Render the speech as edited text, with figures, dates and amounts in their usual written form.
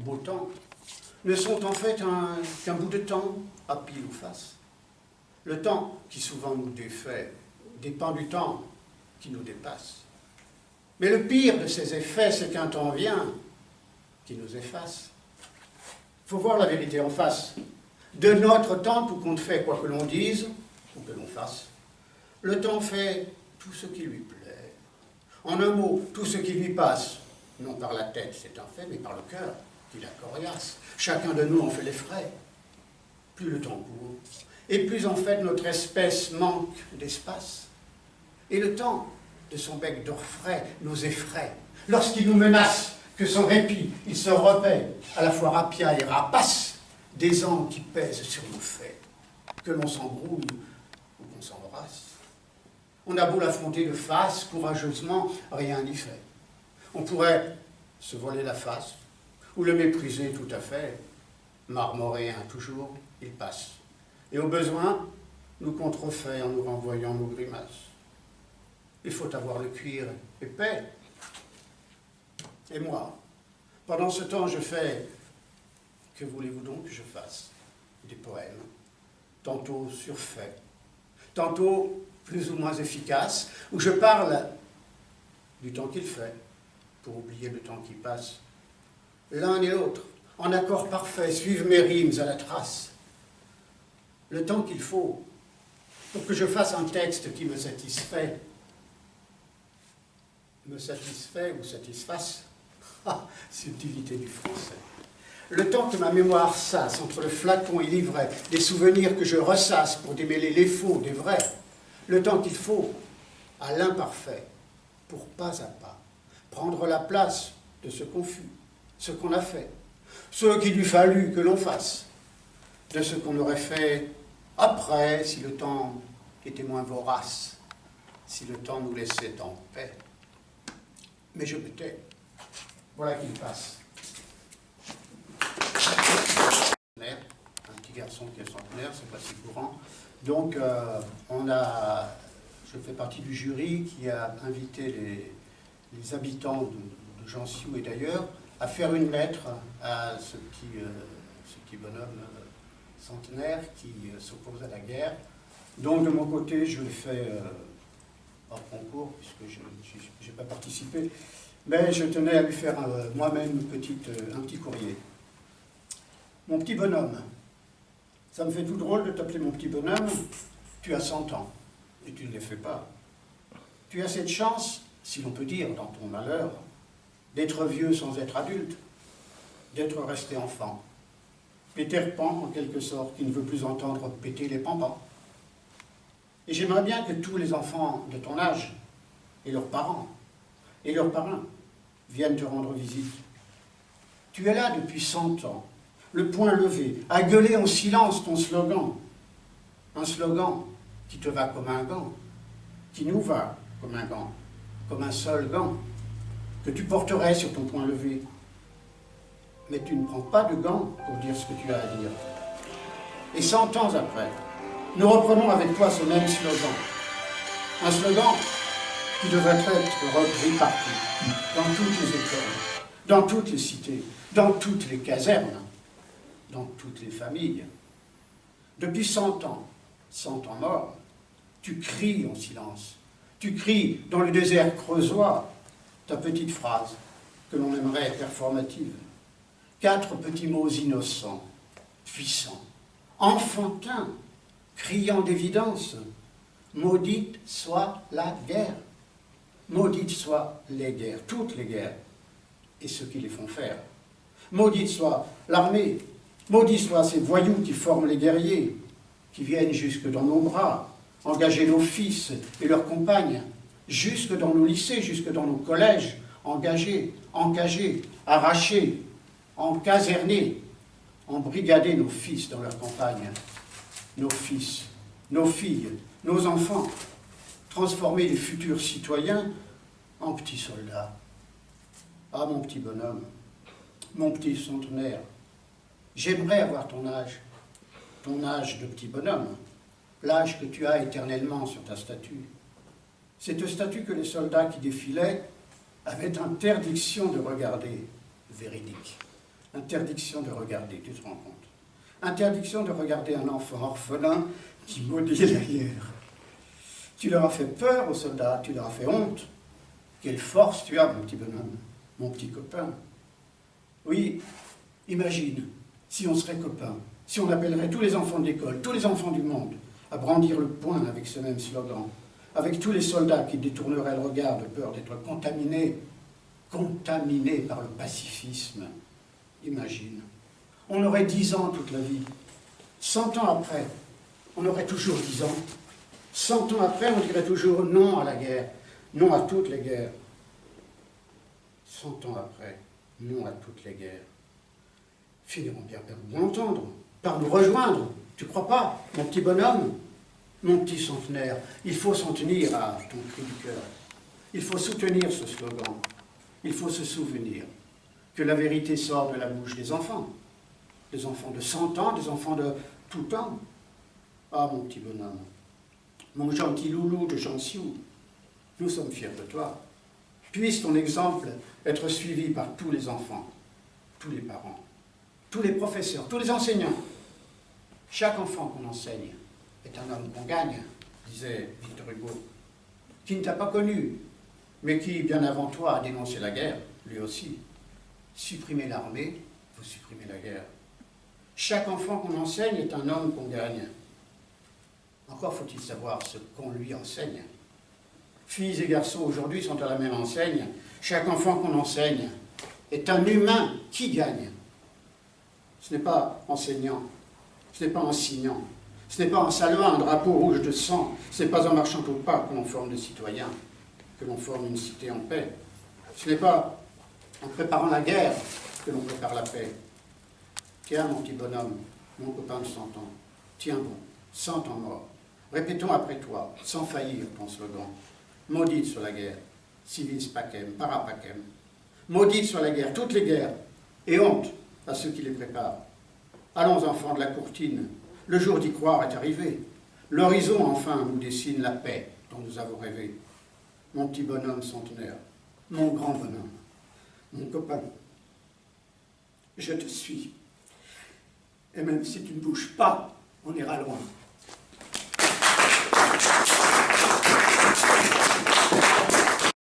beau temps, ne sont en fait qu'un bout de temps à pile ou face. Le temps qui souvent nous défait dépend du temps qui nous dépasse. Mais le pire de ces effets, c'est qu'un temps vient qui nous efface. Il faut voir la vérité en face. De notre temps, tout compte fait, quoi que l'on dise ou que l'on fasse, le temps fait tout ce qui lui plaît. En un mot, tout ce qui lui passe, non par la tête, c'est un fait, mais par le cœur, qui la coriace. Chacun de nous en fait les frais. Plus le temps court, et plus en fait notre espèce manque d'espace. Et le temps, de son bec d'orfraie, nous effraie. Lorsqu'il nous menace que son répit, il se repaît, à la fois rapiaille et rapace, des ans qui pèsent sur nos faits, que l'on s'embrouille ou qu'on s'embrasse. On a beau l'affronter de face, courageusement, rien n'y fait. On pourrait se voiler la face, ou le mépriser tout à fait, marmoréen toujours, il passe. Et au besoin, nous contrefait en nous renvoyant nos grimaces. Il faut avoir le cuir épais. Et moi, pendant ce temps, je fais, que voulez-vous donc que je fasse? Des poèmes, tantôt surfaits, tantôt plus ou moins efficaces, où je parle du temps qu'il fait, pour oublier le temps qui passe. L'un et l'autre, en accord parfait, suivent mes rimes à la trace. Le temps qu'il faut pour que je fasse un texte qui me satisfait ou satisfasse. Ah, subtilité du français. Le temps que ma mémoire sasse entre le flacon et l'ivraie, des souvenirs que je ressasse pour démêler les faux des vrais. Le temps qu'il faut à l'imparfait pour pas à pas prendre la place de ce qu'on fut, ce qu'on a fait, ce qu'il lui fallut que l'on fasse, de ce qu'on aurait fait après si le temps était moins vorace, si le temps nous laissait en paix. Mais je me tais. Voilà qu'il passe. Un petit garçon qui est centenaire, c'est pas si courant. Donc, je fais partie du jury qui a invité les habitants de Jansiou et d'ailleurs à faire une lettre à ce petit bonhomme centenaire qui s'oppose à la guerre. Donc, de mon côté, je le fais hors concours, puisque je n'ai pas participé, mais je tenais à lui faire moi-même un petit courrier. Mon petit bonhomme, ça me fait tout drôle de t'appeler mon petit bonhomme, tu as 100 ans, et tu ne les fais pas. Tu as cette chance, si l'on peut dire, dans ton malheur, d'être vieux sans être adulte, d'être resté enfant. Peter Pan, en quelque sorte, qui ne veut plus entendre péter les pampans. Et j'aimerais bien que tous les enfants de ton âge, et leurs parents, et leurs parrains, viennent te rendre visite. Tu es là depuis 100 ans, le poing levé, à gueuler en silence ton slogan. Un slogan qui te va comme un gant, qui nous va comme un gant, comme un seul gant, que tu porterais sur ton poing levé. Mais tu ne prends pas de gants pour dire ce que tu as à dire. Et 100 ans après, nous reprenons avec toi ce même slogan. Un slogan qui devrait être repris partout, dans toutes les écoles, dans toutes les cités, dans toutes les casernes, dans toutes les familles. Depuis 100 ans, 100 ans morts, tu cries en silence. Tu cries dans le désert creusois ta petite phrase que l'on aimerait performative. 4 petits mots innocents, puissants, enfantins, criant d'évidence. Maudite soit la guerre. Maudites soient les guerres, toutes les guerres, et ceux qui les font faire. Maudite soit l'armée, maudits soient ces voyous qui forment les guerriers, qui viennent jusque dans nos bras, engager nos fils et leurs compagnes, jusque dans nos lycées, jusque dans nos collèges, engagés, encagés, arrachés, encasernés, embrigader nos fils dans leurs campagnes, nos fils, nos filles, nos enfants, transformer les futurs citoyens en petits soldats. Ah, mon petit bonhomme, mon petit centenaire, j'aimerais avoir ton âge de petit bonhomme, l'âge que tu as éternellement sur ta statue. Cette statue que les soldats qui défilaient avaient interdiction de regarder, véridique. Interdiction de regarder, tu te rends compte? Interdiction de regarder un enfant orphelin qui maudit la guerre. Tu leur as fait peur aux soldats, tu leur as fait honte. Quelle force tu as, mon petit bonhomme, mon petit copain. Oui, imagine, si on serait copains, si on appellerait tous les enfants de l'école, tous les enfants du monde, à brandir le poing avec ce même slogan, avec tous les soldats qui détourneraient le regard de peur d'être contaminés par le pacifisme. Imagine, on aurait 10 ans toute la vie. 100 ans après, on aurait toujours 10 ans. 100 ans après, on dirait toujours non à la guerre, non à toutes les guerres. 100 ans après, non à toutes les guerres. Finiront bien par nous entendre, par nous rejoindre. Tu crois pas, mon petit bonhomme, mon petit centenaire? Il faut s'en tenir à ton cri du cœur. Il faut soutenir ce slogan. Il faut se souvenir que la vérité sort de la bouche des enfants de 100 ans, des enfants de tout temps. Ah, mon petit bonhomme, mon gentil loulou de Jansiou, nous sommes fiers de toi. Puisse ton exemple être suivi par tous les enfants, tous les parents, tous les professeurs, tous les enseignants. Chaque enfant qu'on enseigne est un homme qu'on gagne, disait Victor Hugo, qui ne t'a pas connu, mais qui, bien avant toi, a dénoncé la guerre, lui aussi. Supprimer l'armée, vous supprimez la guerre. Chaque enfant qu'on enseigne est un homme qu'on gagne. Encore faut-il savoir ce qu'on lui enseigne. Filles et garçons aujourd'hui sont à la même enseigne. Chaque enfant qu'on enseigne est un humain qui gagne. Ce n'est pas enseignant, ce n'est pas en signant, ce n'est pas en saluant un drapeau rouge de sang, ce n'est pas en marchant au pas que l'on forme des citoyens, que l'on forme une cité en paix. Ce n'est pas en préparant la guerre que l'on prépare la paix. Tiens, mon petit bonhomme, mon copain de 100 ans, tiens bon, 100 ans morts. Répétons après toi, sans faillir, ton slogan. Maudite sur la guerre, civis pacem, para pacem. Maudite sur la guerre, toutes les guerres, et honte à ceux qui les préparent. Allons, enfants de la courtine, le jour d'y croire est arrivé. L'horizon, enfin, nous dessine la paix dont nous avons rêvé. Mon petit bonhomme centenaire, mon grand bonhomme, mon copain, je te suis. Et même si tu ne bouges pas, on ira loin.